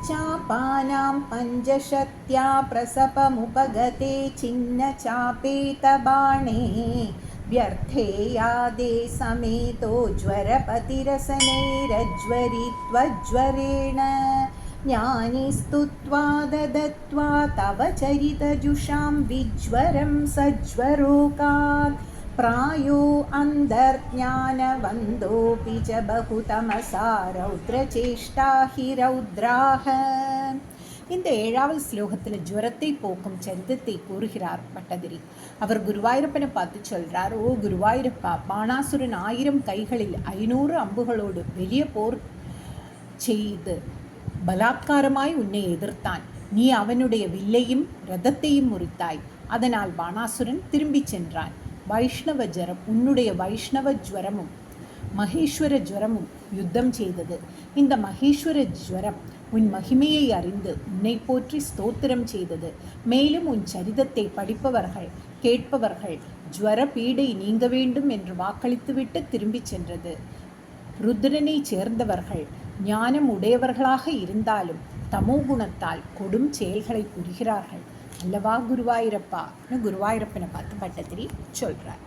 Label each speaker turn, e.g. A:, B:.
A: चापानां पञ्चशत्या प्रसपमुपगते छिन्नचापेतबाणे व्यर्थे यादे समेतो ज्वरपतिरसनैरज्वरित्वज्वरेण ज्ञानी स्तुत्वा ददत्वा तव चरितजुषां विज्वरं सज्वरोकात् प्रायो अन्तर्ज्ञानवन्दोऽपि च बहुतमसा रौद्रचेष्टा हि रौद्राः. இந்த 7வது ஸ்லோகத்தில் ஜுவரத்தை போக்கும் சரிதத்தை கூறுகிறார் பட்டதிரி. அவர் குருவாயூரப்பனை பார்த்து சொல்றார், ஓ குருவாயூரப்பா, பாணாசுரன் 1000 கைகளில் 500 அம்புகளோடு வெளியே போர் செய்து பலாத்காரமாய் உன்னை எதிர்த்தான். நீ அவனுடைய வில்லையும் ரதத்தையும் முறித்தாய். அதனால் பாணாசுரன் திரும்பி சென்றான். வைஷ்ணவ ஜரம், உன்னுடைய வைஷ்ணவ ஜுவரமும் மகேஸ்வர ஜுவரமும் யுத்தம் செய்தது. இந்த மகேஸ்வர ஜுவரம் உன் மகிமையை அறிந்து உன்னை போற்றி ஸ்தோத்திரம் செய்தது. மேலும் உன் சரிதத்தை படிப்பவர்கள் கேட்பவர்கள் ஜுவர பீடை நீங்க வேண்டும் என்று வாக்களித்துவிட்டு திரும்பி சென்றது. ருத்ரனை சேர்ந்தவர்கள் ஞானம் உடையவர்களாக இருந்தாலும் தமோ குணத்தால் கொடும் செயல்களை புரிகிறார்கள் அல்லவா குருவாயூரப்பா? குருவாயூரப்பனை பார்த்து பட்டதிரி சொல்றார்.